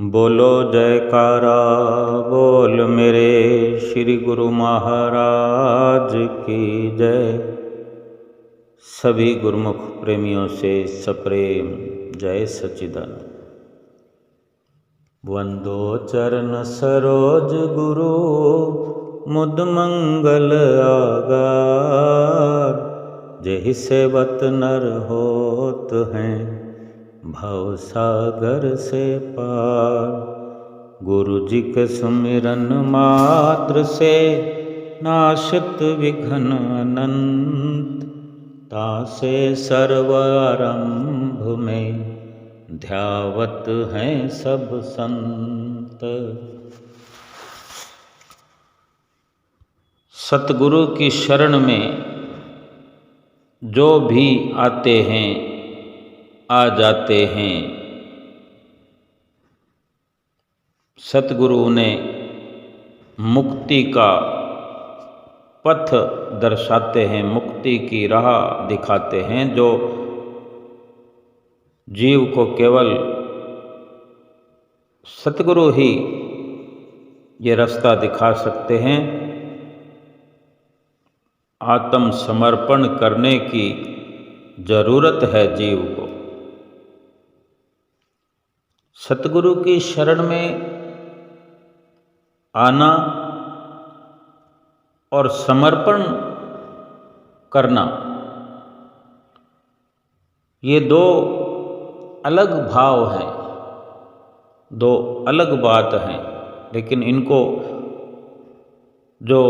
बोलो जयकारा बोल मेरे श्री गुरु महाराज की जय। सभी गुरुमुख प्रेमियों से सप्रेम जय सच्चिदानंद। वंदो चरण सरोज गुरु मुद मंगल आगार। जेहि सेवत नर होत हैं भव सागर से पार। गुरु जी के सुमिरन मात्र से नाशित विघ्न अनंत। तासे सर्व आरंभ में ध्यावत हैं सब संत। सतगुरु की शरण में जो भी आते हैं आ जाते हैं। सतगुरु ने मुक्ति का पथ दर्शाते हैं, मुक्ति की राह दिखाते हैं। जो जीव को केवल सतगुरु ही ये रास्ता दिखा सकते हैं। आत्म समर्पण करने की जरूरत है जीव को। सतगुरु की शरण में आना और समर्पण करना, ये दो अलग भाव हैं, दो अलग बात हैं। लेकिन इनको जो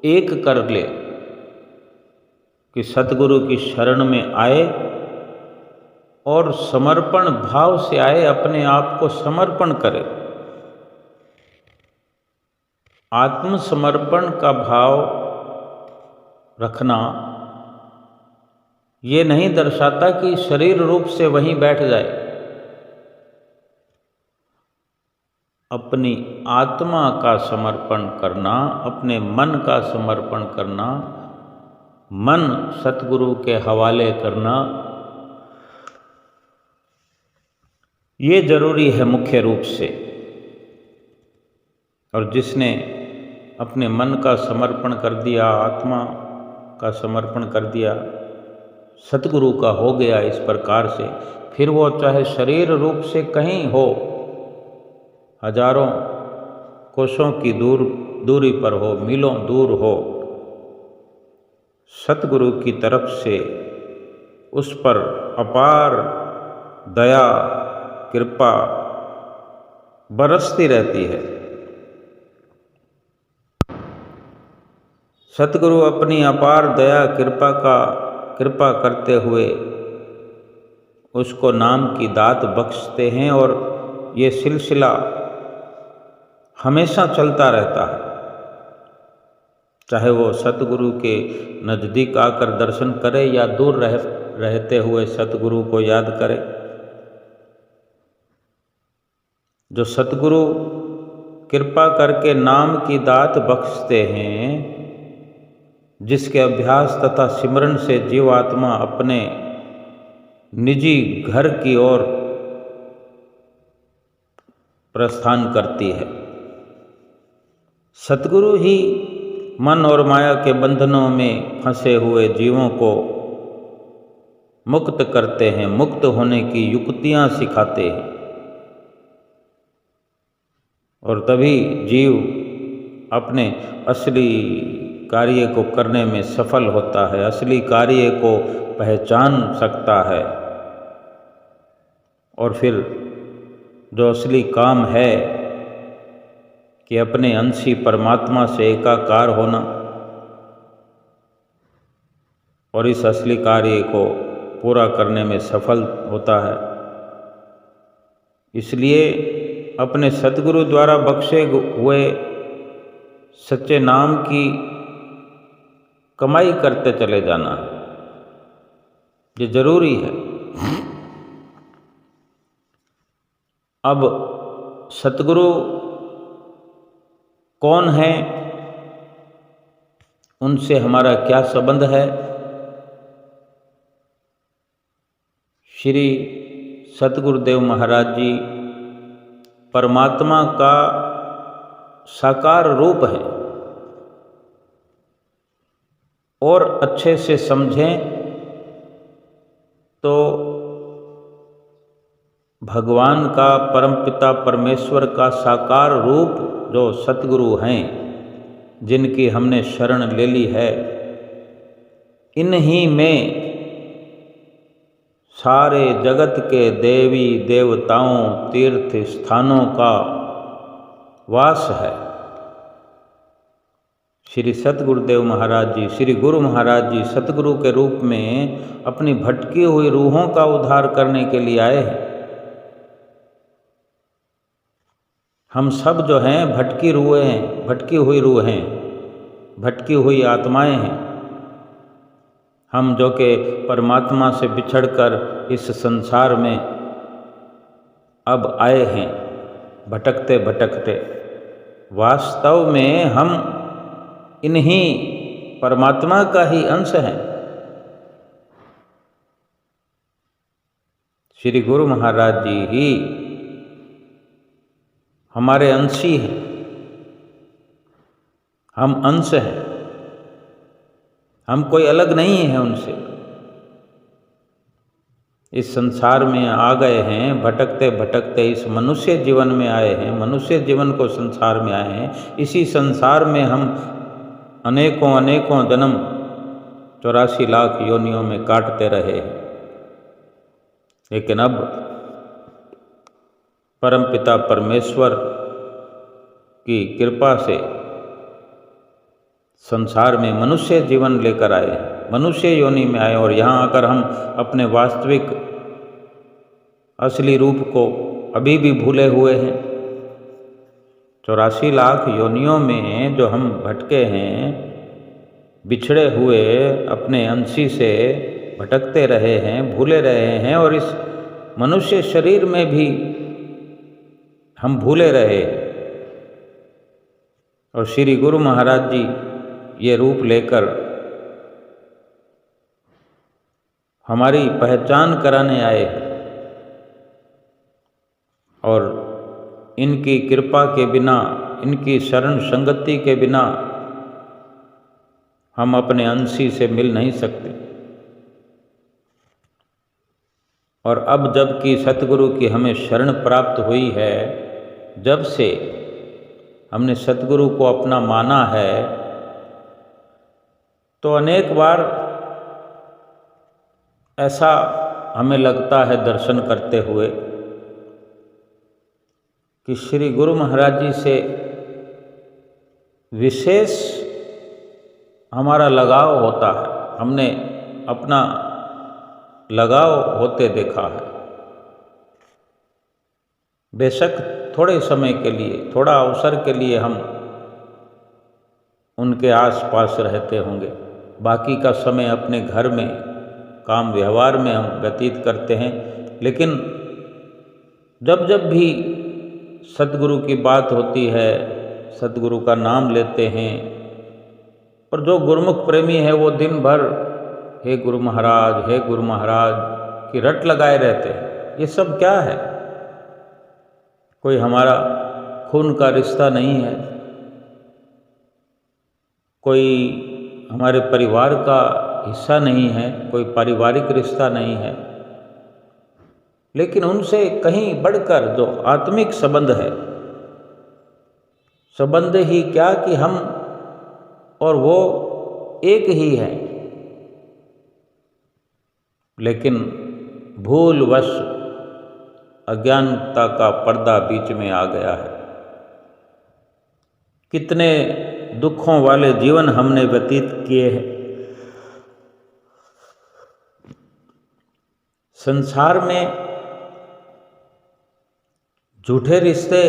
एक कर ले कि सतगुरु की शरण में आए और समर्पण भाव से आए, अपने आप को समर्पण करे। आत्मसमर्पण का भाव रखना ये नहीं दर्शाता कि शरीर रूप से वहीं बैठ जाए। अपनी आत्मा का समर्पण करना, अपने मन का समर्पण करना, मन सतगुरु के हवाले करना, ये जरूरी है मुख्य रूप से। और जिसने अपने मन का समर्पण कर दिया, आत्मा का समर्पण कर दिया, सतगुरु का हो गया इस प्रकार से, फिर वो चाहे शरीर रूप से कहीं हो, हजारों कोसों की दूरी पर हो, मीलों दूर हो, सतगुरु की तरफ से उस पर अपार दया कृपा बरसती रहती है। सतगुरु अपनी अपार दया कृपा करते हुए उसको नाम की दात बख्शते हैं और ये सिलसिला हमेशा चलता रहता है। चाहे वो सतगुरु के नज़दीक आकर दर्शन करे या दूर रहते हुए सतगुरु को याद करे। जो सतगुरु कृपा करके नाम की दात बख्शते हैं, जिसके अभ्यास तथा सिमरन से जीवात्मा अपने निजी घर की ओर प्रस्थान करती है। सतगुरु ही मन और माया के बंधनों में फंसे हुए जीवों को मुक्त करते हैं, मुक्त होने की युक्तियां सिखाते हैं। और तभी जीव अपने असली कार्य को करने में सफल होता है, असली कार्य को पहचान सकता है। और फिर जो असली काम है कि अपने अंशी परमात्मा से एकाकार होना, और इस असली कार्य को पूरा करने में सफल होता है। इसलिए अपने सतगुरु द्वारा बख्शे हुए सच्चे नाम की कमाई करते चले जाना है, ये जरूरी है। अब सतगुरु कौन है, उनसे हमारा क्या संबंध है? श्री सतगुरुदेव महाराज जी परमात्मा का साकार रूप है और अच्छे से समझें तो भगवान का, परमपिता परमेश्वर का साकार रूप जो सतगुरु हैं, जिनकी हमने शरण ले ली है, इन्हीं में सारे जगत के देवी देवताओं, तीर्थ स्थानों का वास है। श्री सतगुरुदेव महाराज जी, श्री गुरु महाराज जी सतगुरु के रूप में अपनी भटकी हुई रूहों का उद्धार करने के लिए आए हैं। हम सब जो हैं भटकी रूहें हैं, भटकी हुई रूहें, भटकी हुई आत्माएं हैं। हम जो कि परमात्मा से बिछड़कर इस संसार में अब आए हैं, भटकते भटकते, वास्तव में हम इन्हीं परमात्मा का ही अंश हैं। श्री गुरु महाराज जी ही हमारे अंशी हैं, हम अंश हैं, हम कोई अलग नहीं है उनसे। इस संसार में आ गए हैं, भटकते भटकते इस मनुष्य जीवन में आए हैं, मनुष्य जीवन को संसार में आए हैं। इसी संसार में हम अनेकों अनेकों जन्म 84 लाख योनियों में काटते रहे हैं, लेकिन अब परमपिता परमेश्वर की कृपा से संसार में मनुष्य जीवन लेकर आए, मनुष्य योनि में आए, और यहाँ आकर हम अपने वास्तविक असली रूप को अभी भी भूले हुए हैं। 84 लाख योनियों में जो हम भटके हैं, बिछड़े हुए अपने अंशी से भटकते रहे हैं, भूले रहे हैं, और इस मनुष्य शरीर में भी हम भूले रहे। और श्री गुरु महाराज जी ये रूप लेकर हमारी पहचान कराने आए, और इनकी कृपा के बिना, इनकी शरण संगति के बिना हम अपने अंशी से मिल नहीं सकते। और अब जबकि सतगुरु की हमें शरण प्राप्त हुई है, जब से हमने सतगुरु को अपना माना है, तो अनेक बार ऐसा हमें लगता है दर्शन करते हुए कि श्री गुरु महाराज जी से विशेष हमारा लगाव होता है, हमने अपना लगाव होते देखा है। बेशक थोड़े समय के लिए, थोड़ा अवसर के लिए हम उनके आसपास रहते होंगे, बाकी का समय अपने घर में, काम व्यवहार में हम व्यतीत करते हैं। लेकिन जब जब भी सतगुरु की बात होती है, सतगुरु का नाम लेते हैं, और जो गुरुमुख प्रेमी है वो दिन भर हे गुरु महाराज, हे गुरु महाराज की रट लगाए रहते हैं। ये सब क्या है? कोई हमारा खून का रिश्ता नहीं है, कोई हमारे परिवार का हिस्सा नहीं है, कोई पारिवारिक रिश्ता नहीं है, लेकिन उनसे कहीं बढ़कर जो आत्मिक संबंध है, संबंध ही क्या कि हम और वो एक ही हैं। लेकिन भूलवश अज्ञानता का पर्दा बीच में आ गया है। कितने दुखों वाले जीवन हमने व्यतीत किए हैं। संसार में झूठे रिश्ते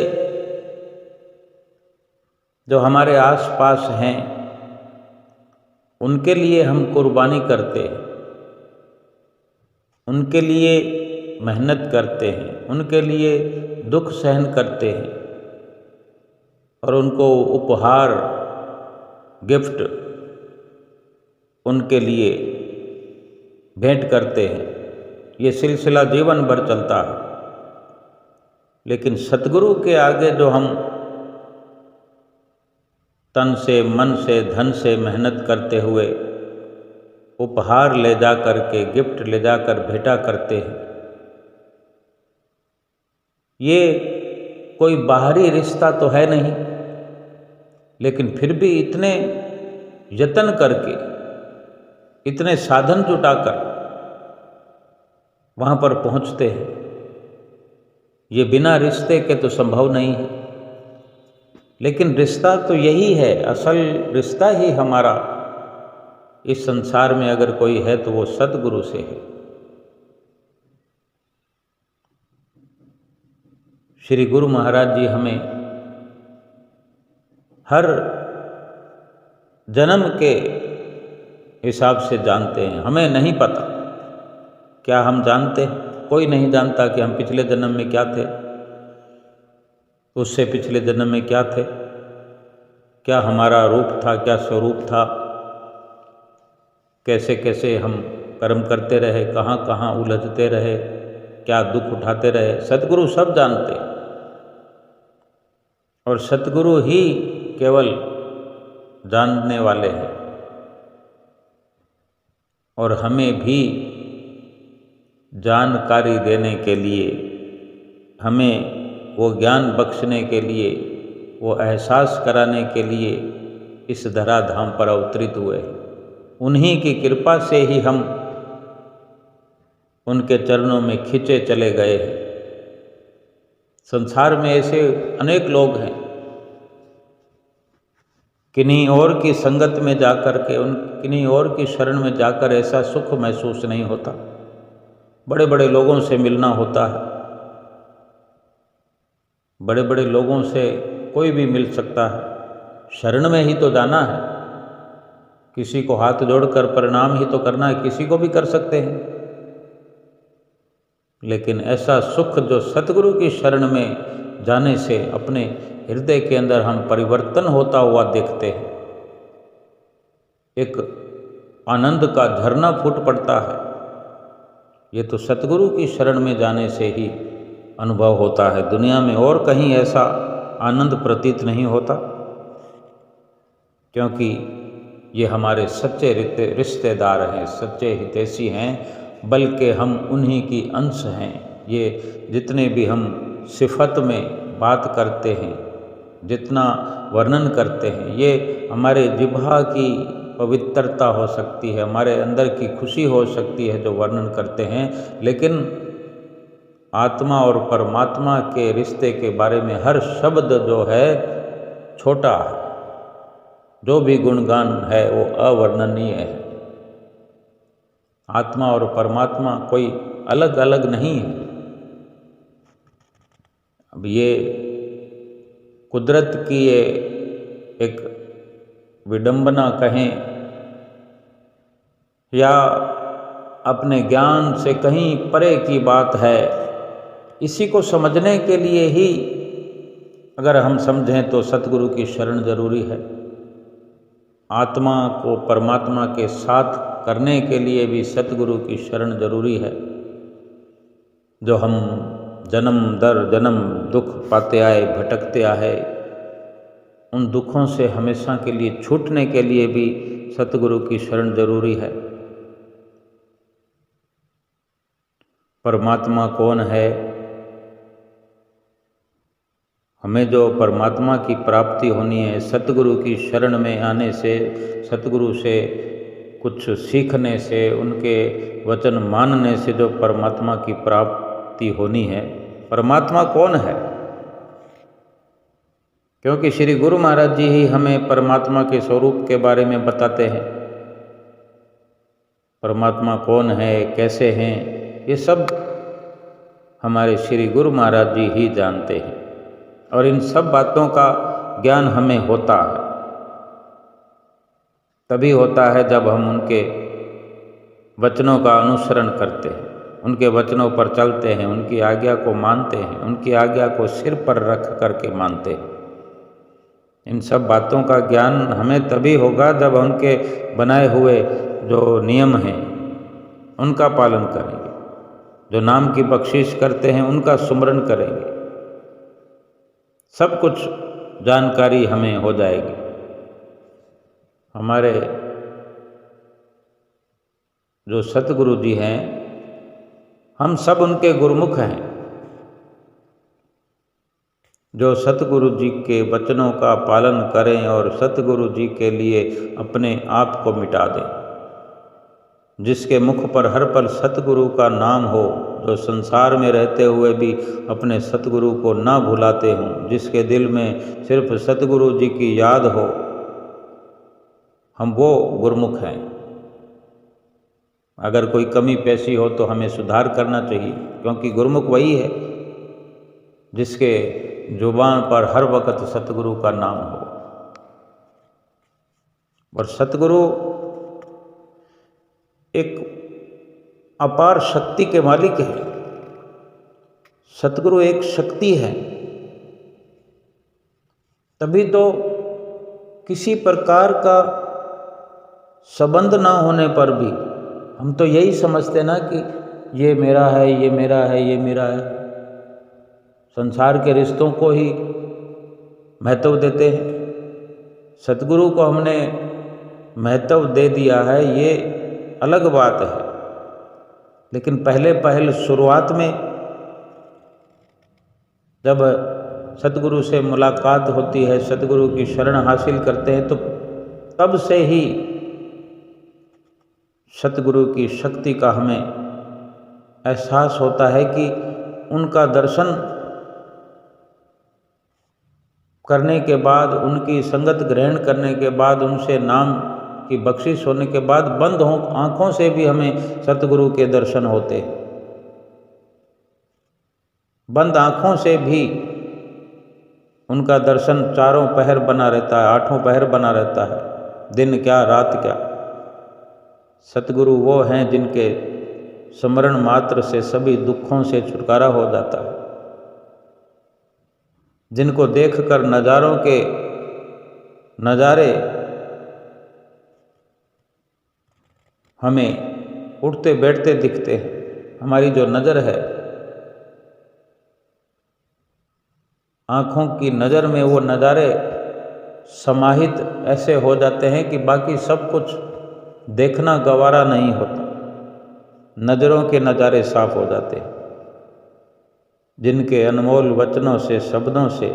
जो हमारे आसपास हैं, उनके लिए हम कुर्बानी करते हैं, उनके लिए मेहनत करते हैं, उनके लिए दुख सहन करते हैं, और उनको उपहार, गिफ्ट उनके लिए भेंट करते हैं। ये सिलसिला जीवन भर चलता है। लेकिन सतगुरु के आगे जो हम तन से, मन से, धन से मेहनत करते हुए उपहार ले जा कर के, गिफ्ट ले जाकर भेंटा करते हैं, ये कोई बाहरी रिश्ता तो है नहीं, लेकिन फिर भी इतने यत्न करके, इतने साधन जुटाकर वहाँ पर पहुँचते हैं। ये बिना रिश्ते के तो संभव नहीं है। लेकिन रिश्ता तो यही है, असल रिश्ता ही हमारा इस संसार में अगर कोई है तो वो सतगुरु से है। श्री गुरु महाराज जी हमें हर जन्म के हिसाब से जानते हैं। हमें नहीं पता, क्या हम जानते हैं? कोई नहीं जानता कि हम पिछले जन्म में क्या थे, उससे पिछले जन्म में क्या थे, क्या हमारा रूप था, क्या स्वरूप था, कैसे कैसे हम कर्म करते रहे, कहाँ कहाँ उलझते रहे, क्या दुख उठाते रहे। सतगुरु सब जानते हैं और सतगुरु ही केवल जानने वाले हैं। और हमें भी जानकारी देने के लिए, हमें वो ज्ञान बख्शने के लिए, वो एहसास कराने के लिए इस धराधाम पर अवतरित हुए। उन्हीं की कृपा से ही हम उनके चरणों में खिंचे चले गए हैं। संसार में ऐसे अनेक लोग हैं, किन्हीं और की संगत में जाकर के, किन्हीं और की शरण में जाकर ऐसा सुख महसूस नहीं होता। बड़े बड़े लोगों से मिलना होता है, बड़े बड़े लोगों से कोई भी मिल सकता है, शरण में ही तो जाना है, किसी को हाथ जोड़कर प्रणाम ही तो करना है, किसी को भी कर सकते हैं। लेकिन ऐसा सुख जो सतगुरु की शरण में जाने से अपने हृदय के अंदर हम परिवर्तन होता हुआ देखते हैं, एक आनंद का झरना फूट पड़ता है, ये तो सतगुरु की शरण में जाने से ही अनुभव होता है। दुनिया में और कहीं ऐसा आनंद प्रतीत नहीं होता, क्योंकि ये हमारे सच्चे रिश्तेदार हैं, सच्चे हितैषी हैं, बल्कि हम उन्हीं की अंश हैं। ये जितने भी हम सिफत में बात करते हैं, जितना वर्णन करते हैं, ये हमारे जिह्वा की पवित्रता हो सकती है, हमारे अंदर की खुशी हो सकती है जो वर्णन करते हैं, लेकिन आत्मा और परमात्मा के रिश्ते के बारे में हर शब्द जो है छोटा है, जो भी गुणगान है वो अवर्णनीय है। आत्मा और परमात्मा कोई अलग अलग नहीं है। अब ये कुदरत की ये एक विडंबना कहें या अपने ज्ञान से कहीं परे की बात है, इसी को समझने के लिए ही अगर हम समझें तो सतगुरु की शरण जरूरी है। आत्मा को परमात्मा के साथ करने के लिए भी सतगुरु की शरण जरूरी है। जो हम जन्म दर जन्म दुख पाते आए, भटकते आए, उन दुखों से हमेशा के लिए छूटने के लिए भी सतगुरु की शरण जरूरी है। परमात्मा कौन है? हमें जो परमात्मा की प्राप्ति होनी है, सतगुरु की शरण में आने से, सतगुरु से कुछ सीखने से, उनके वचन मानने से जो परमात्मा की प्राप्ति होनी है। परमात्मा कौन है? क्योंकि श्री गुरु महाराज जी ही हमें परमात्मा के स्वरूप के बारे में बताते हैं। परमात्मा कौन है, कैसे हैं, ये सब हमारे श्री गुरु महाराज जी ही जानते हैं। और इन सब बातों का ज्ञान हमें होता है, तभी होता है जब हम उनके वचनों का अनुसरण करते हैं, उनके वचनों पर चलते हैं, उनकी आज्ञा को मानते हैं, उनकी आज्ञा को सिर पर रख करके मानते हैं। इन सब बातों का ज्ञान हमें तभी होगा जब उनके बनाए हुए जो नियम हैं उनका पालन करेंगे, जो नाम की बख्शिश करते हैं उनका सुमरन करेंगे, सब कुछ जानकारी हमें हो जाएगी। हमारे जो सतगुरु जी हैं, हम सब उनके गुरुमुख हैं, जो सतगुरु जी के वचनों का पालन करें और सतगुरु जी के लिए अपने आप को मिटा दें। जिसके मुख पर हर पल सतगुरु का नाम हो, जो संसार में रहते हुए भी अपने सतगुरु को ना भुलाते हों, जिसके दिल में सिर्फ सतगुरु जी की याद हो, हम वो गुरुमुख हैं। अगर कोई कमी पेशी हो तो हमें सुधार करना चाहिए, क्योंकि गुरुमुख वही है जिसके जुबान पर हर वक्त सतगुरु का नाम हो। और सतगुरु एक अपार शक्ति के मालिक है। सतगुरु एक शक्ति है, तभी तो किसी प्रकार का संबंध ना होने पर भी हम तो यही समझते ना कि ये मेरा है, ये मेरा है, ये मेरा है। संसार के रिश्तों को ही महत्व देते हैं। सतगुरु को हमने महत्व दे दिया है, ये अलग बात है, लेकिन पहले शुरुआत में जब सतगुरु से मुलाकात होती है, सतगुरु की शरण हासिल करते हैं, तो तब से ही सतगुरु की शक्ति का हमें एहसास होता है कि उनका दर्शन करने के बाद, उनकी संगत ग्रहण करने के बाद, उनसे नाम की बख्शिश होने के बाद बंद आँखों से भी हमें सतगुरु के दर्शन होते हैं। बंद आँखों से भी उनका दर्शन चारों पहर बना रहता है, आठों पहर बना रहता है, दिन क्या रात क्या। सतगुरु वो हैं जिनके स्मरण मात्र से सभी दुखों से छुटकारा हो जाता है, जिनको देखकर नज़ारों के नज़ारे हमें उठते बैठते दिखते हैं। हमारी जो नज़र है, आँखों की नज़र में वो नज़ारे समाहित ऐसे हो जाते हैं कि बाकी सब कुछ देखना गवारा नहीं होता। नज़रों के नज़ारे साफ हो जाते हैं, जिनके अनमोल वचनों से, शब्दों से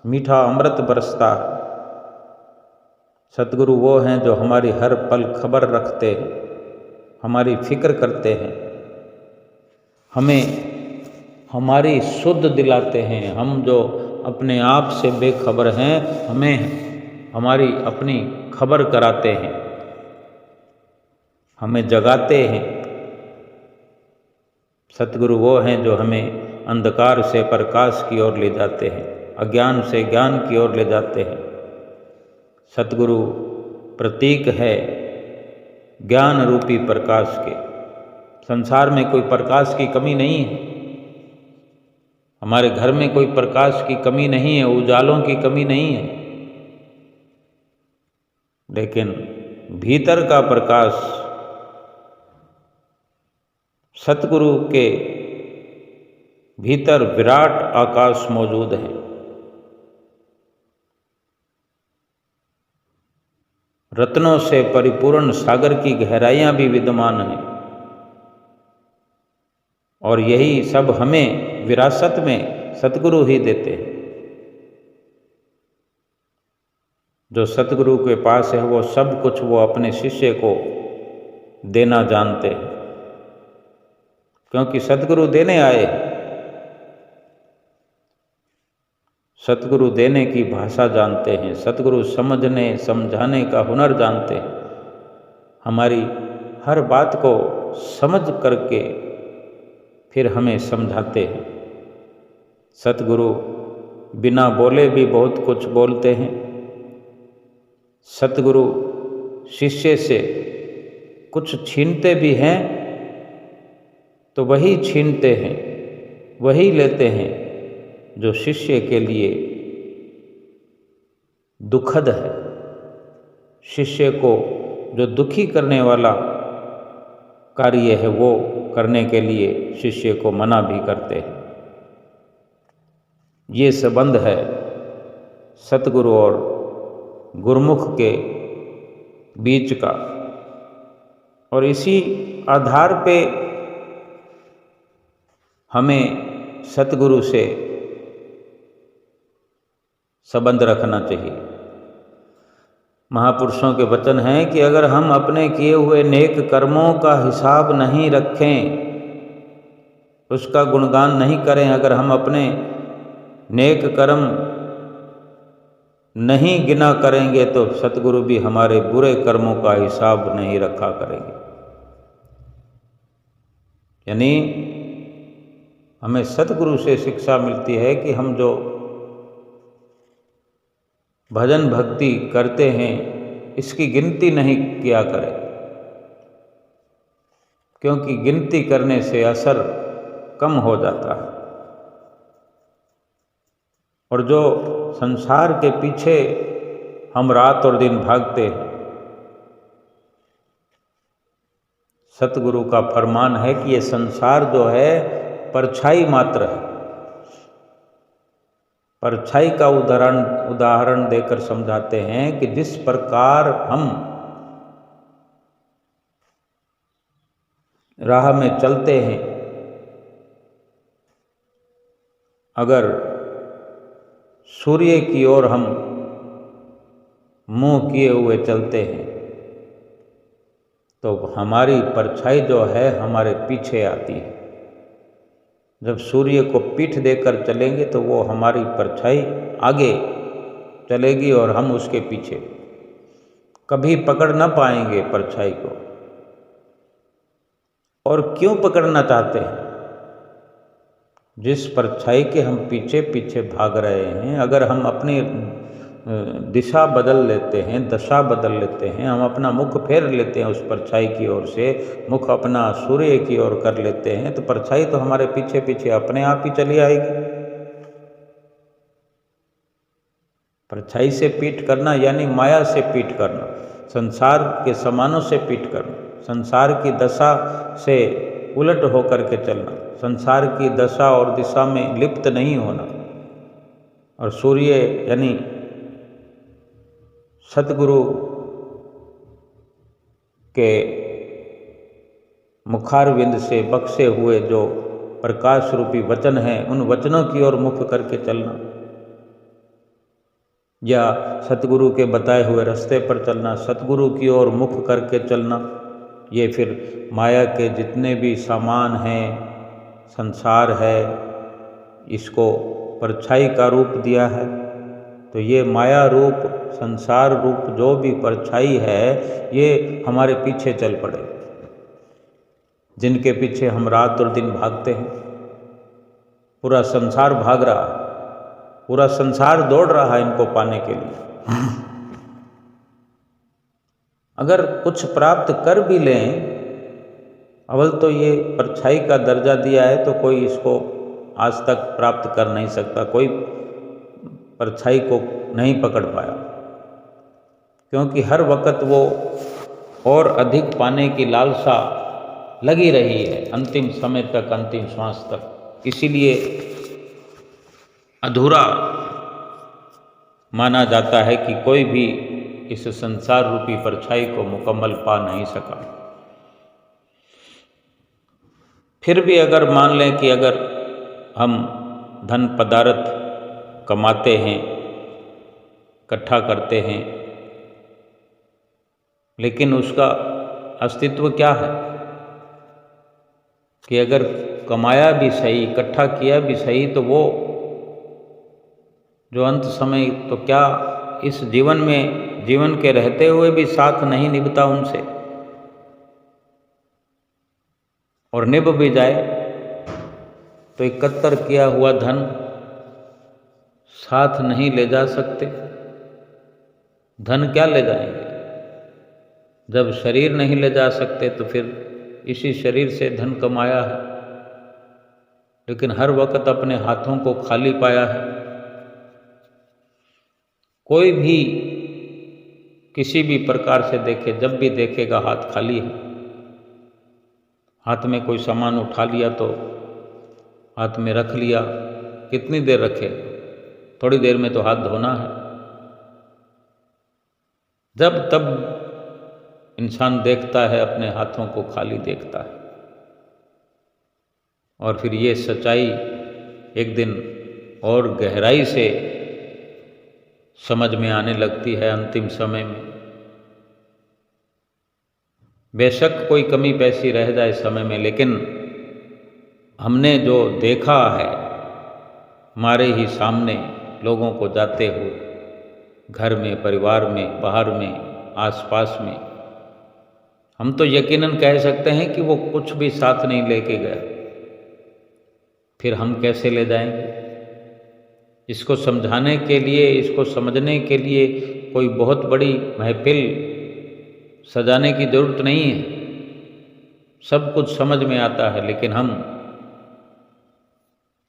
मीठा अमृत बरसता है। सतगुरु वो हैं जो हमारी हर पल खबर रखते हैं, हमारी फिक्र करते हैं, हमें हमारी शुद्ध दिलाते हैं। हम जो अपने आप से बेखबर हैं, हमें हमारी अपनी खबर कराते हैं, हमें जगाते हैं। सतगुरु वो हैं जो हमें अंधकार से प्रकाश की ओर ले जाते हैं, अज्ञान से ज्ञान की ओर ले जाते हैं। सतगुरु प्रतीक है ज्ञान रूपी प्रकाश के। संसार में कोई प्रकाश की कमी नहीं है, हमारे घर में कोई प्रकाश की कमी नहीं है, उजालों की कमी नहीं है, लेकिन भीतर का प्रकाश सतगुरु के भीतर विराट आकाश मौजूद है। रत्नों से परिपूर्ण सागर की गहराइयां भी विद्यमान हैं, और यही सब हमें विरासत में सतगुरु ही देते हैं। जो सतगुरु के पास है वो सब कुछ वो अपने शिष्य को देना जानते हैं, क्योंकि सतगुरु देने आए। सतगुरु देने की भाषा जानते हैं, सतगुरु समझने समझाने का हुनर जानते हैं। हमारी हर बात को समझ करके फिर हमें समझाते हैं। सतगुरु बिना बोले भी बहुत कुछ बोलते हैं। सतगुरु शिष्य से कुछ छीनते भी हैं तो वही छीनते हैं, वही लेते हैं जो शिष्य के लिए दुखद है। शिष्य को जो दुखी करने वाला कार्य है वो करने के लिए शिष्य को मना भी करते हैं। ये संबंध है सतगुरु और गुरुमुख के बीच का, और इसी आधार पे हमें सतगुरु से संबंध रखना चाहिए। महापुरुषों के वचन हैं कि अगर हम अपने किए हुए नेक कर्मों का हिसाब नहीं रखें, उसका गुणगान नहीं करें, अगर हम अपने नेक कर्म नहीं गिना करेंगे तो सतगुरु भी हमारे बुरे कर्मों का हिसाब नहीं रखा करेंगे। यानी हमें सतगुरु से शिक्षा मिलती है कि हम जो भजन भक्ति करते हैं इसकी गिनती नहीं किया करें, क्योंकि गिनती करने से असर कम हो जाता है। और जो संसार के पीछे हम रात और दिन भागते हैं, सतगुरु का फरमान है कि ये संसार जो है परछाई मात्र है। परछाई का उदाहरण देकर समझाते हैं कि जिस प्रकार हम राह में चलते हैं, अगर सूर्य की ओर हम मुंह किए हुए चलते हैं तो हमारी परछाई जो है हमारे पीछे आती है। जब सूर्य को पीठ देकर चलेंगे तो वो हमारी परछाई आगे चलेगी और हम उसके पीछे, कभी पकड़ न पाएंगे परछाई को। और क्यों पकड़ना चाहते हैं? जिस परछाई के हम पीछे पीछे भाग रहे हैं, अगर हम अपनी दिशा बदल लेते हैं, दशा बदल लेते हैं, हम अपना मुख फेर लेते हैं उस परछाई की ओर से, मुख अपना सूर्य की ओर कर लेते हैं, तो परछाई तो हमारे पीछे पीछे अपने आप ही चली आएगी। परछाई से पीठ करना यानी माया से पीठ करना, संसार के समानों से पीठ करना, संसार की दशा से उलट होकर के चलना, संसार की दशा और दिशा में लिप्त नहीं होना। और सूर्य यानी सतगुरु के मुखारविंद से बख्शे हुए जो प्रकाश रूपी वचन हैं, उन वचनों की ओर मुख करके चलना, या सतगुरु के बताए हुए रास्ते पर चलना, सतगुरु की ओर मुख करके चलना। ये फिर माया के जितने भी सामान हैं, संसार है, इसको परछाई का रूप दिया है। तो ये माया रूप, संसार रूप जो भी परछाई है, ये हमारे पीछे चल पड़े, जिनके पीछे हम रात और दिन भागते हैं। पूरा संसार भाग रहा है, पूरा संसार दौड़ रहा है इनको पाने के लिए। अगर कुछ प्राप्त कर भी लें, अव्वल तो ये परछाई का दर्जा दिया है तो कोई इसको आज तक प्राप्त कर नहीं सकता, कोई परछाई को नहीं पकड़ पाया, क्योंकि हर वक्त वो और अधिक पाने की लालसा लगी रही है, अंतिम समय तक, अंतिम श्वास तक। इसीलिए अधूरा माना जाता है कि कोई भी इस संसार रूपी परछाई को मुकम्मल पा नहीं सका। फिर भी अगर मान लें कि अगर हम धन पदार्थ कमाते हैं, इकट्ठा करते हैं, लेकिन उसका अस्तित्व क्या है? कि अगर कमाया भी सही, इकट्ठा किया भी सही, तो वो जो अंत समय, तो क्या इस जीवन में, जीवन के रहते हुए भी साथ नहीं निभता उनसे? और निभ भी जाए तो इकट्ठा किया हुआ धन साथ नहीं ले जा सकते। धन क्या ले जाएंगे? जब शरीर नहीं ले जा सकते तो फिर इसी शरीर से धन कमाया है, लेकिन हर वक्त अपने हाथों को खाली पाया है। कोई भी किसी भी प्रकार से देखे, जब भी देखेगा हाथ खाली है। हाथ में कोई सामान उठा लिया तो हाथ में रख लिया, कितनी देर रखे? थोड़ी देर में तो हाथ धोना है। जब तब इंसान देखता है अपने हाथों को खाली देखता है, और फिर ये सच्चाई एक दिन और गहराई से समझ में आने लगती है अंतिम समय में। बेशक कोई कमी पैसी रह जाए समय में, लेकिन हमने जो देखा है हमारे ही सामने लोगों को जाते हुए, घर में, परिवार में, बाहर में, आसपास में, हम तो यकीनन कह सकते हैं कि वो कुछ भी साथ नहीं लेके गया। फिर हम कैसे ले जाएंगे? इसको समझाने के लिए, इसको समझने के लिए कोई बहुत बड़ी महफिल सजाने की जरूरत नहीं है। सब कुछ समझ में आता है, लेकिन हम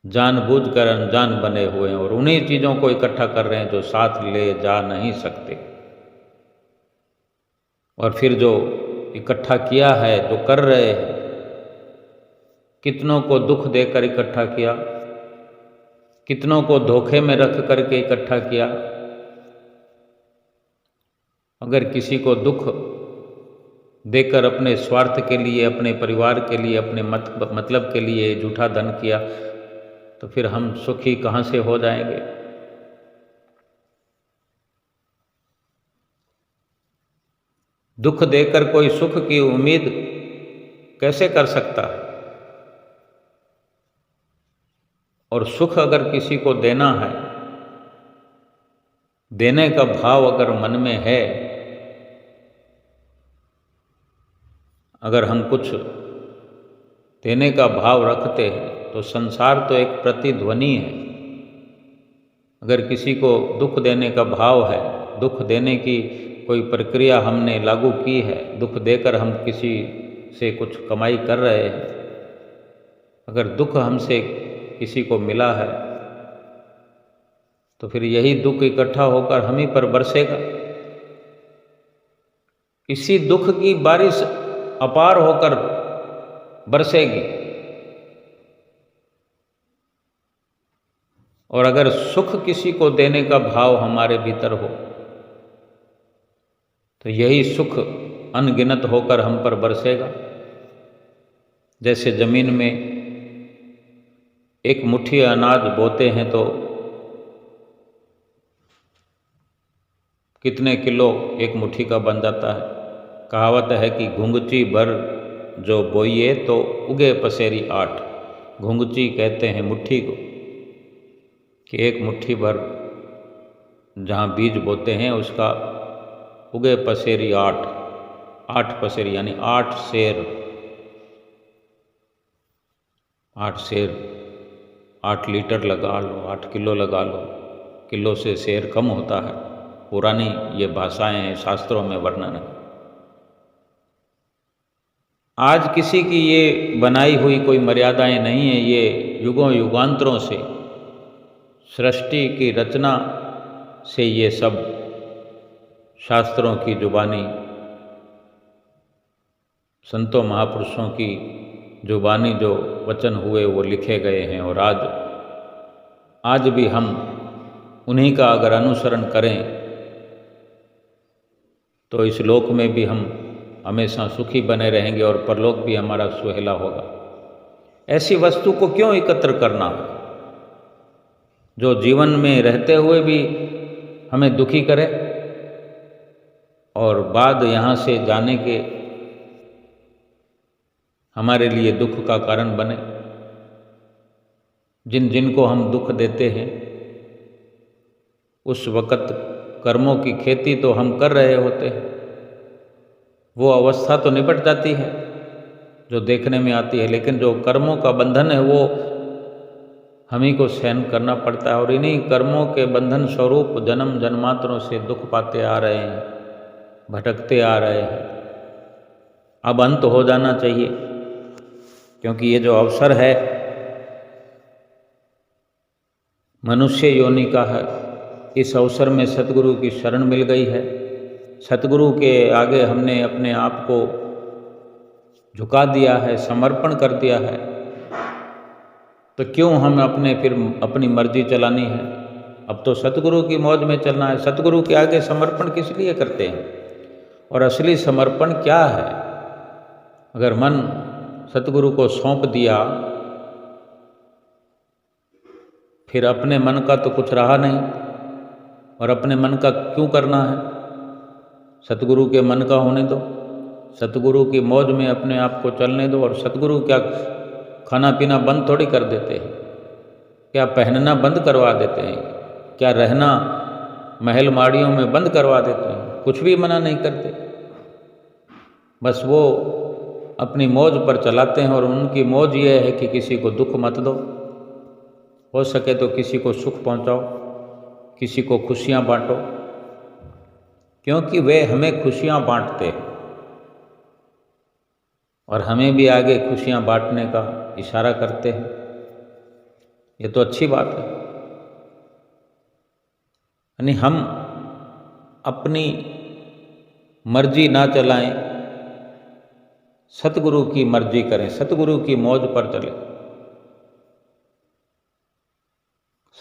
जानबूझकर अनजान बने हुए हैं और उन्हीं चीज़ों को इकट्ठा कर रहे हैं जो साथ ले जा नहीं सकते। और फिर जो इकट्ठा किया है, जो कर रहे हैं, कितनों को दुख देकर इकट्ठा किया, कितनों को धोखे में रख करके इकट्ठा किया। अगर किसी को दुख देकर अपने स्वार्थ के लिए, अपने परिवार के लिए, अपने मतलब के लिए झूठा धन किया, तो फिर हम सुखी कहाँ से हो जाएंगे? दुख देकर कोई सुख की उम्मीद कैसे कर सकता है? और सुख अगर किसी को देना है, देने का भाव अगर मन में है, अगर हम कुछ देने का भाव रखते हैं, तो संसार तो एक प्रतिध्वनि है। अगर किसी को दुख देने का भाव है, दुख देने की कोई प्रक्रिया हमने लागू की है, दुख देकर हम किसी से कुछ कमाई कर रहे हैं, अगर दुख हमसे किसी को मिला है, तो फिर यही दुख इकट्ठा होकर हम ही पर बरसेगा। इसी दुख की बारिश अपार होकर बरसेगी। और अगर सुख किसी को देने का भाव हमारे भीतर हो, तो यही सुख अनगिनत होकर हम पर बरसेगा। जैसे जमीन में एक मुट्ठी अनाज बोते हैं तो कितने किलो एक मुट्ठी का बन जाता है। कहावत है कि घुंघची भर जो बोइए तो उगे पसेरी 8। घुंघची कहते हैं मुट्ठी को, कि एक मुट्ठी भर जहाँ बीज बोते हैं उसका उगे पसेरी 8। 8 पसेरी यानी 8 सेर। 8 सेर, 8 लीटर लगा लो, 8 किलो लगा लो। किलो से सेर कम होता है। पुरानी ये भाषाएं हैं, शास्त्रों में वर्णन है। आज किसी की ये बनाई हुई कोई मर्यादाएं नहीं है। ये युगों युगांतरों से सृष्टि की रचना से ये सब शास्त्रों की जुबानी, संतों महापुरुषों की जुबानी जो वचन हुए वो लिखे गए हैं। और आज भी हम उन्हीं का अगर अनुसरण करें तो इस लोक में भी हम हमेशा सुखी बने रहेंगे और परलोक भी हमारा सुहेला होगा। ऐसी वस्तु को क्यों एकत्र करना जो जीवन में रहते हुए भी हमें दुखी करे और बाद यहाँ से जाने के हमारे लिए दुख का कारण बने। जिनको हम दुख देते हैं उस वक़्त कर्मों की खेती तो हम कर रहे होते हैं। वो अवस्था तो निपट जाती है जो देखने में आती है, लेकिन जो कर्मों का बंधन है वो हम ही को सहन करना पड़ता है। और इन्हीं कर्मों के बंधन स्वरूप जन्म जन्मांतरों से दुख पाते आ रहे हैं, भटकते आ रहे हैं। अब अंत हो जाना चाहिए, क्योंकि ये जो अवसर है मनुष्य योनि का है, इस अवसर में सतगुरु की शरण मिल गई है। सतगुरु के आगे हमने अपने आप को झुका दिया है, समर्पण कर दिया है, तो क्यों हम फिर अपनी मर्जी चलानी है? अब तो सतगुरु की मौज में चलना है। सतगुरु के आगे समर्पण किस लिए करते हैं और असली समर्पण क्या है? अगर मन सतगुरु को सौंप दिया, फिर अपने मन का तो कुछ रहा नहीं, और अपने मन का क्यों करना है? सतगुरु के मन का होने दो, सतगुरु की मौज में अपने आप को चलने दो। और सतगुरु क्या खाना पीना बंद थोड़ी कर देते हैं, क्या पहनना बंद करवा देते हैं, क्या रहना महल माड़ियों में बंद करवा देते हैं? कुछ भी मना नहीं करते। बस वो अपनी मौज पर चलाते हैं, और उनकी मौज ये है कि किसी को दुख मत दो, हो सके तो किसी को सुख पहुंचाओ, किसी को खुशियां बांटो, क्योंकि वे हमें खुशियां बांटते हैं और हमें भी आगे खुशियां बांटने का इशारा करते हैं। ये तो अच्छी बात है। यानी हम अपनी मर्जी ना चलाएं, सतगुरु की मर्जी करें, सतगुरु की मौज पर चलें।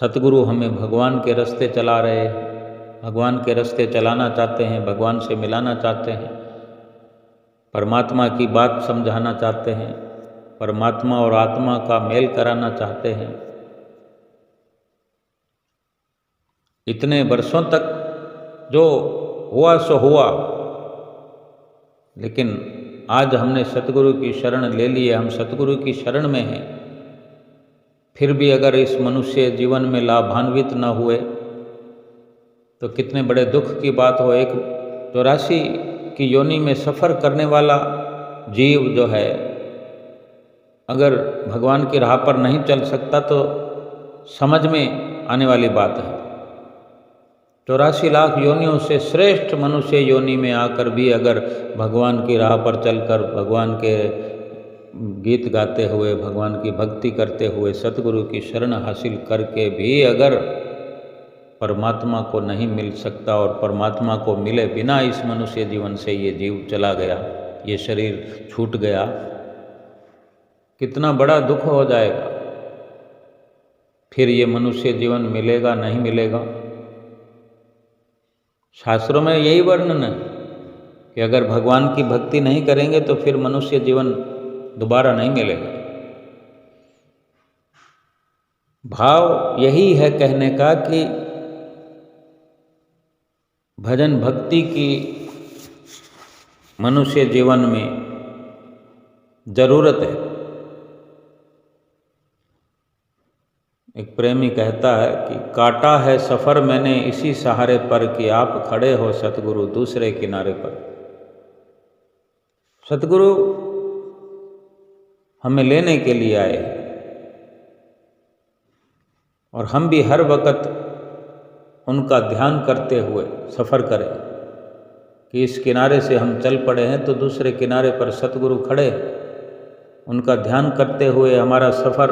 सतगुरु हमें भगवान के रास्ते चला रहे हैं, भगवान के रास्ते चलाना चाहते हैं, भगवान से मिलाना चाहते हैं, परमात्मा की बात समझाना चाहते हैं, परमात्मा और आत्मा का मेल कराना चाहते हैं। इतने वर्षों तक जो हुआ सो हुआ, लेकिन आज हमने सतगुरु की शरण ले ली है, हम सतगुरु की शरण में हैं। फिर भी अगर इस मनुष्य जीवन में लाभान्वित न हुए तो कितने बड़े दुख की बात हो। एक 84 की योनि में सफ़र करने वाला जीव जो है, अगर भगवान की राह पर नहीं चल सकता तो समझ में आने वाली बात है। 84 लाख योनियों से श्रेष्ठ मनुष्य योनि में आकर भी अगर भगवान की राह पर चलकर, भगवान के गीत गाते हुए, भगवान की भक्ति करते हुए, सतगुरु की शरण हासिल करके भी अगर परमात्मा को नहीं मिल सकता और परमात्मा को मिले बिना इस मनुष्य जीवन से ये जीव चला गया, ये शरीर छूट गया, कितना बड़ा दुख हो जाएगा। फिर ये मनुष्य जीवन मिलेगा नहीं मिलेगा? शास्त्रों में यही वर्णन है कि अगर भगवान की भक्ति नहीं करेंगे तो फिर मनुष्य जीवन दोबारा नहीं मिलेगा। भाव यही है कहने का कि भजन भक्ति की मनुष्य जीवन में जरूरत है। एक प्रेमी कहता है कि काटा है सफ़र मैंने इसी सहारे पर कि आप खड़े हो सतगुरु दूसरे किनारे पर। सतगुरु हमें लेने के लिए आए और हम भी हर वक्त उनका ध्यान करते हुए सफ़र करें कि इस किनारे से हम चल पड़े हैं तो दूसरे किनारे पर सतगुरु खड़े। उनका ध्यान करते हुए हमारा सफ़र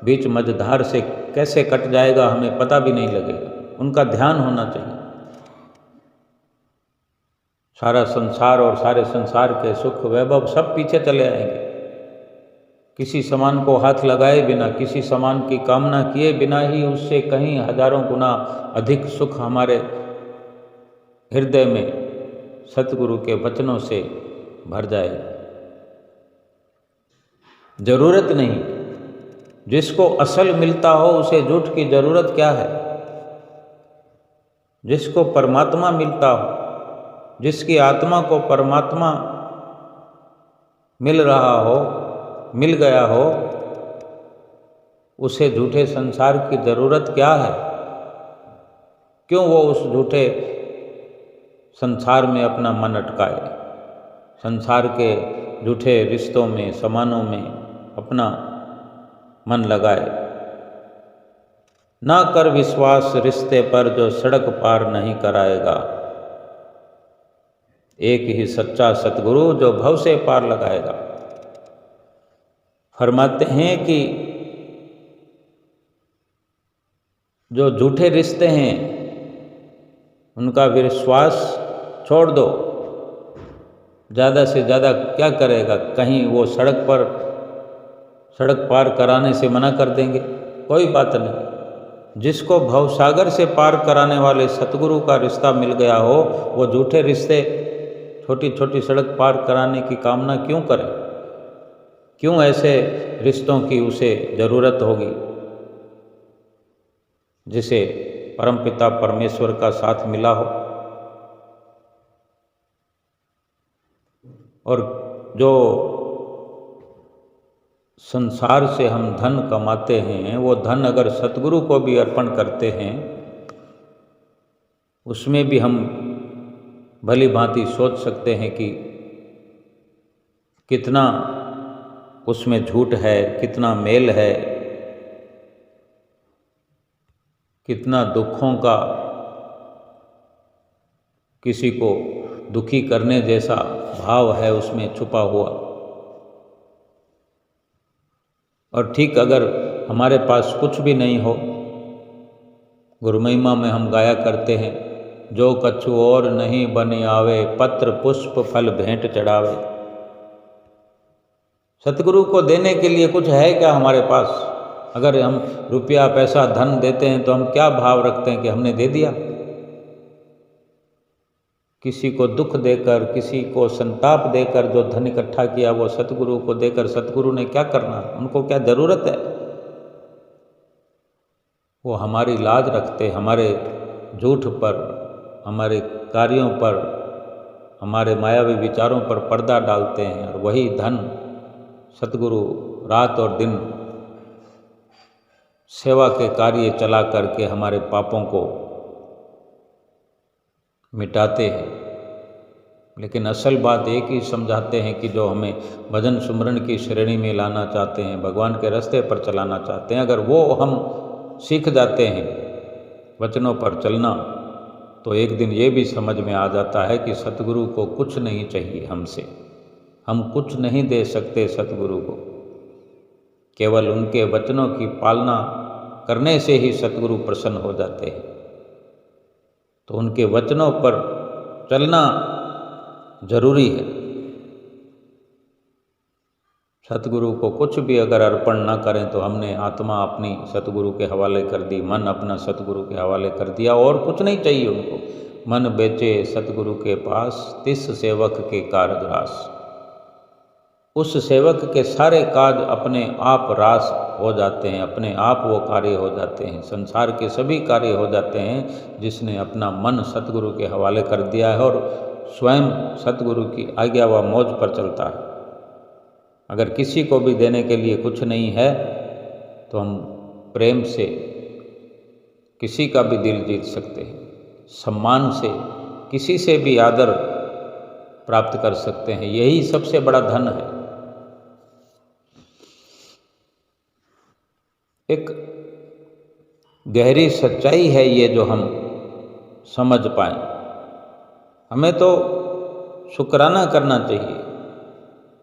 बीच मझधार से कैसे कट जाएगा हमें पता भी नहीं लगेगा। उनका ध्यान होना चाहिए। सारा संसार और सारे संसार के सुख वैभव सब पीछे चले आएंगे। किसी सामान को हाथ लगाए बिना, किसी सामान की कामना किए बिना ही उससे कहीं हजारों गुना अधिक सुख हमारे हृदय में सतगुरु के वचनों से भर जाएगा। जरूरत नहीं, जिसको असल मिलता हो उसे झूठ की जरूरत क्या है। जिसको परमात्मा मिलता हो, जिसकी आत्मा को परमात्मा मिल रहा हो, मिल गया हो, उसे झूठे संसार की जरूरत क्या है। क्यों वो उस झूठे संसार में अपना मन अटकाए, संसार के झूठे रिश्तों में, सामानों में अपना मन लगाए। ना कर विश्वास रिश्ते पर जो सड़क पार नहीं कराएगा। एक ही सच्चा सतगुरु जो भव से पार लगाएगा। फरमाते हैं कि जो झूठे रिश्ते हैं उनका विश्वास छोड़ दो। ज़्यादा से ज़्यादा क्या करेगा, कहीं वो सड़क पार कराने से मना कर देंगे, कोई बात नहीं। जिसको भवसागर से पार कराने वाले सतगुरु का रिश्ता मिल गया हो, वो झूठे रिश्ते, छोटी छोटी सड़क पार कराने की कामना क्यों करे? क्यों ऐसे रिश्तों की उसे ज़रूरत होगी जिसे परमपिता परमेश्वर का साथ मिला हो? और जो संसार से हम धन कमाते हैं, वो धन अगर सतगुरु को भी अर्पण करते हैं, उसमें भी हम भली भांति सोच सकते हैं कि कितना उसमें झूठ है, कितना मेल है, कितना दुखों का, किसी को दुखी करने जैसा भाव है उसमें छुपा हुआ। और ठीक अगर हमारे पास कुछ भी नहीं हो, गुरु महिमा में हम गाया करते हैं, जो कछु और नहीं बने आवे, पत्र पुष्प फल भेंट चढ़ावे। सतगुरु को देने के लिए कुछ है क्या हमारे पास? अगर हम रुपया पैसा धन देते हैं तो हम क्या भाव रखते हैं कि हमने दे दिया? किसी को दुख देकर, किसी को संताप देकर जो धन इकट्ठा किया वो सतगुरु को देकर सतगुरु ने क्या करना? उनको क्या ज़रूरत है? वो हमारी लाज रखते, हमारे झूठ पर, हमारे कार्यों पर, हमारे मायावी विचारों पर पर्दा डालते हैं, और वही धन सतगुरु रात और दिन सेवा के कार्य चला करके हमारे पापों को मिटाते हैं। लेकिन असल बात एक ही समझाते हैं कि जो हमें भजन सुमरन की श्रेणी में लाना चाहते हैं, भगवान के रास्ते पर चलाना चाहते हैं, अगर वो हम सीख जाते हैं वचनों पर चलना, तो एक दिन ये भी समझ में आ जाता है कि सतगुरु को कुछ नहीं चाहिए हमसे, हम कुछ नहीं दे सकते सतगुरु को। केवल उनके वचनों की पालना करने से ही सतगुरु प्रसन्न हो जाते हैं। तो उनके वचनों पर चलना जरूरी है। सतगुरु को कुछ भी अगर अर्पण ना करें तो हमने आत्मा अपनी सतगुरु के हवाले कर दी, मन अपना सतगुरु के हवाले कर दिया, और कुछ नहीं चाहिए उनको। मन बेचे सतगुरु के पास, तिस सेवक के कारग्रास। उस सेवक के सारे काज अपने आप रास हो जाते हैं, अपने आप वो कार्य हो जाते हैं, संसार के सभी कार्य हो जाते हैं जिसने अपना मन सतगुरु के हवाले कर दिया है और स्वयं सतगुरु की आज्ञा व मौज पर चलता है। अगर किसी को भी देने के लिए कुछ नहीं है तो हम प्रेम से किसी का भी दिल जीत सकते हैं, सम्मान से किसी से भी आदर प्राप्त कर सकते हैं। यही सबसे बड़ा धन है। एक गहरी सच्चाई है ये जो हम समझ पाएं। हमें तो शुक्राना करना चाहिए,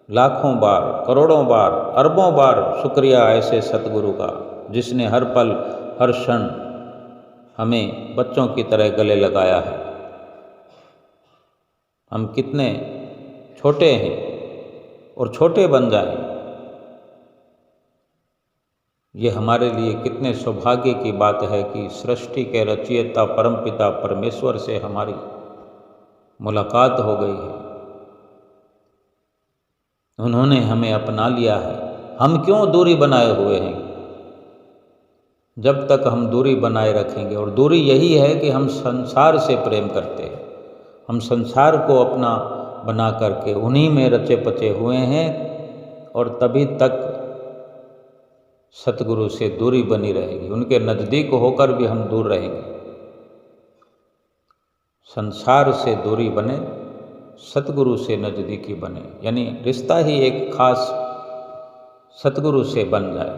लाखों बार, करोड़ों बार, अरबों बार शुक्रिया ऐसे सतगुरु का जिसने हर पल हर क्षण हमें बच्चों की तरह गले लगाया है। हम कितने छोटे हैं और छोटे बन जाएं, ये हमारे लिए कितने सौभाग्य की बात है कि सृष्टि के रचयिता परमपिता परमेश्वर से हमारी मुलाकात हो गई है। उन्होंने हमें अपना लिया है। हम क्यों दूरी बनाए हुए हैं? जब तक हम दूरी बनाए रखेंगे, और दूरी यही है कि हम संसार से प्रेम करते हैं, हम संसार को अपना बना करके उन्हीं में रचे पचे हुए हैं, और तभी तक सतगुरु से दूरी बनी रहेगी। उनके नज़दीक होकर भी हम दूर रहेंगे। संसार से दूरी बने, सतगुरु से नज़दीकी बने, यानी रिश्ता ही एक खास सतगुरु से बन जाए।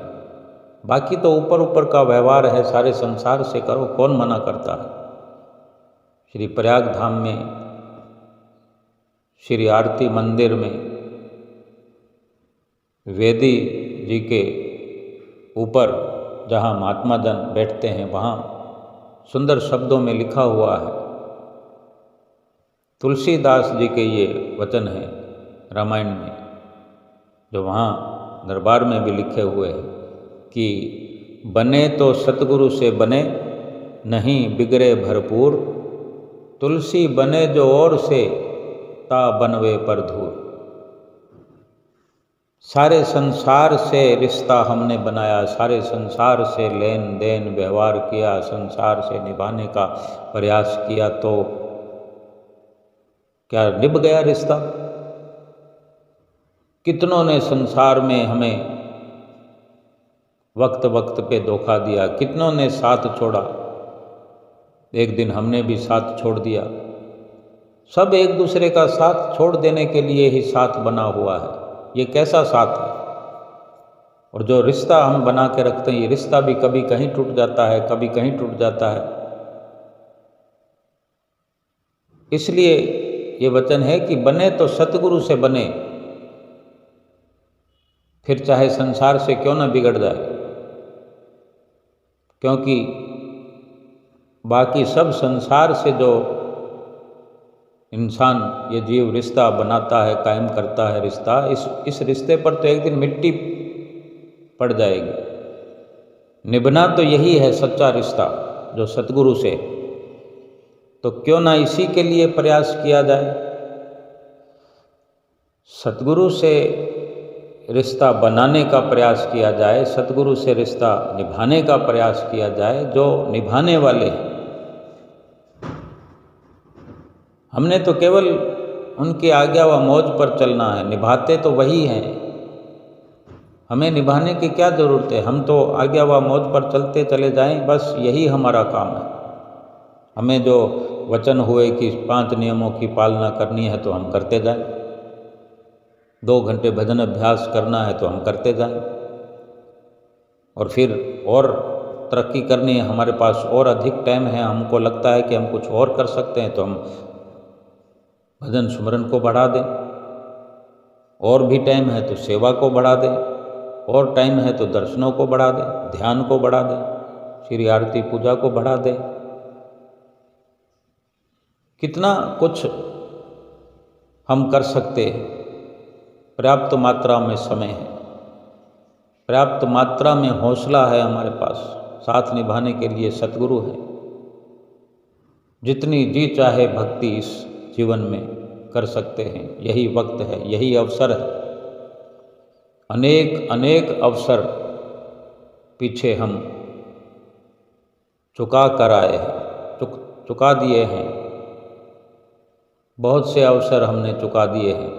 बाकी तो ऊपर ऊपर का व्यवहार है, सारे संसार से करो, कौन मना करता है। श्री प्रयाग धाम में श्री आरती मंदिर में वेदी जी के ऊपर जहाँ महात्मा जन बैठते हैं, वहाँ सुंदर शब्दों में लिखा हुआ है, तुलसीदास जी के ये वचन हैं रामायण में, जो वहाँ दरबार में भी लिखे हुए हैं कि बने तो सतगुरु से बने, नहीं बिगड़े भरपूर। तुलसी बने जो और से, ता बनवे पर धूर। सारे संसार से रिश्ता हमने बनाया, सारे संसार से लेन देन व्यवहार किया, संसार से निभाने का प्रयास किया, तो क्या निभ गया रिश्ता? कितनों ने संसार में हमें वक्त वक्त पे धोखा दिया, कितनों ने साथ छोड़ा, एक दिन हमने भी साथ छोड़ दिया। सब एक दूसरे का साथ छोड़ देने के लिए ही साथ बना हुआ है। ये कैसा साथ है? और जो रिश्ता हम बना के रखते हैं, ये रिश्ता भी कभी कहीं टूट जाता है, कभी कहीं टूट जाता है। इसलिए ये वचन है कि बने तो सतगुरु से बने, फिर चाहे संसार से क्यों ना बिगड़ जाए, क्योंकि बाकी सब संसार से जो इंसान ये जीव रिश्ता बनाता है, कायम करता है रिश्ता, इस रिश्ते पर तो एक दिन मिट्टी पड़ जाएगी। निभना तो यही है सच्चा रिश्ता जो सतगुरु से, तो क्यों ना इसी के लिए प्रयास किया जाए। सतगुरु से रिश्ता बनाने का प्रयास किया जाए, सतगुरु से रिश्ता निभाने का प्रयास किया जाए। जो निभाने वाले हैं, हमने तो केवल उनकी आज्ञा व मौज पर चलना है, निभाते तो वही हैं। हमें निभाने की क्या ज़रूरत है? हम तो आज्ञा व मौज पर चलते चले जाएं, बस यही हमारा काम है। हमें जो वचन हुए कि 5 नियमों की पालना करनी है तो हम करते जाएं, 2 घंटे भजन अभ्यास करना है तो हम करते जाएं, और फिर और तरक्की करनी है, हमारे पास और अधिक टाइम है, हमको लगता है कि हम कुछ और कर सकते हैं, तो हम भजन सुमरन को बढ़ा दें। और भी टाइम है तो सेवा को बढ़ा दें, और टाइम है तो दर्शनों को बढ़ा दें, ध्यान को बढ़ा दें, श्री आरती पूजा को बढ़ा दें। कितना कुछ हम कर सकते हैं। पर्याप्त मात्रा में समय है, पर्याप्त मात्रा में हौसला है हमारे पास, साथ निभाने के लिए सतगुरु है। जितनी जी चाहे भक्ति इस जीवन में कर सकते हैं। यही वक्त है, यही अवसर है। अनेक अनेक अवसर पीछे हम चुका कर आए हैं, चुका दिए हैं। बहुत से अवसर हमने चुका दिए हैं।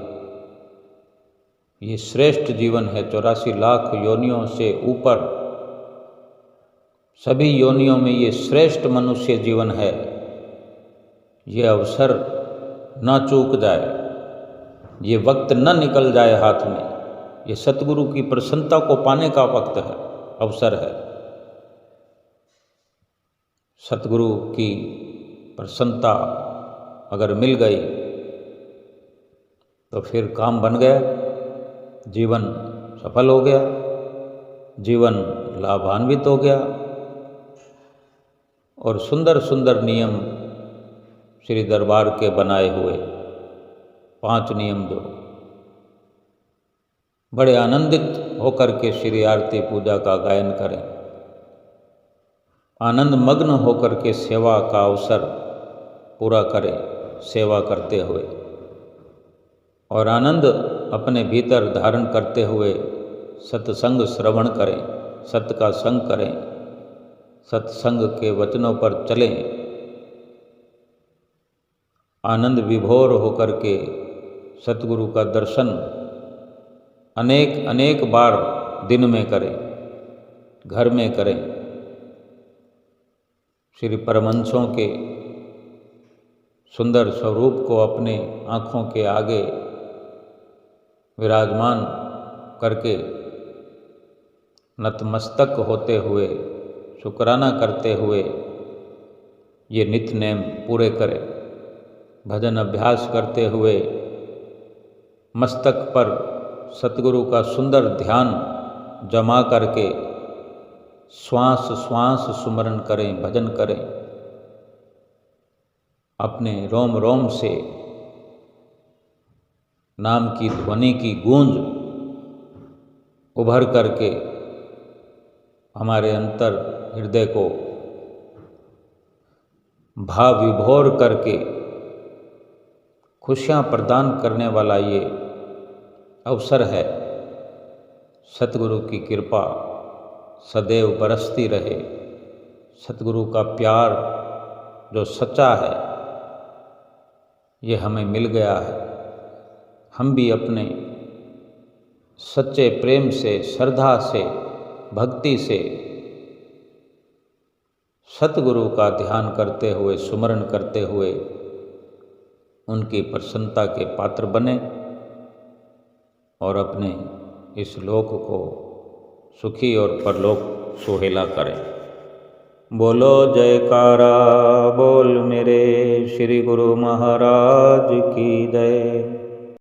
ये श्रेष्ठ जीवन है, 84 लाख योनियों से ऊपर सभी योनियों में ये श्रेष्ठ मनुष्य जीवन है। ये अवसर ना चूक जाए, ये वक्त न निकल जाए हाथ में। ये सतगुरु की प्रसन्नता को पाने का वक्त है, अवसर है। सतगुरु की प्रसन्नता अगर मिल गई तो फिर काम बन गया, जीवन सफल हो गया, जीवन लाभान्वित हो गया। और सुंदर सुंदर नियम श्री दरबार के बनाए हुए 5 नियम जो बड़े आनंदित होकर के श्री आरती पूजा का गायन करें, आनंद मग्न होकर के सेवा का अवसर पूरा करें, सेवा करते हुए, और आनंद अपने भीतर धारण करते हुए सत्संग श्रवण करें, सत्य का संग करें, सत्संग के वचनों पर चलें, आनंद विभोर होकर के सतगुरु का दर्शन अनेक अनेक बार दिन में करें, घर में करें। श्री परमहंसों के सुंदर स्वरूप को अपने आँखों के आगे विराजमान करके नतमस्तक होते हुए, शुक्राना करते हुए ये नित्य नेम पूरे करें। भजन अभ्यास करते हुए मस्तक पर सतगुरु का सुंदर ध्यान जमा करके श्वास श्वास सुमरन करें, भजन करें। अपने रोम रोम से नाम की ध्वनि की गूंज उभर करके हमारे अंतर हृदय को भाव विभोर करके खुशियाँ प्रदान करने वाला ये अवसर है। सतगुरु की कृपा सदैव बरसती रहे। सतगुरु का प्यार जो सच्चा है ये हमें मिल गया है। हम भी अपने सच्चे प्रेम से, श्रद्धा से, भक्ति से सतगुरु का ध्यान करते हुए, सुमरण करते हुए उनकी प्रसन्नता के पात्र बने और अपने इस लोक को सुखी और परलोक सुहेला करें। बोलो जयकारा बोल मेरे श्री गुरु महाराज की जय।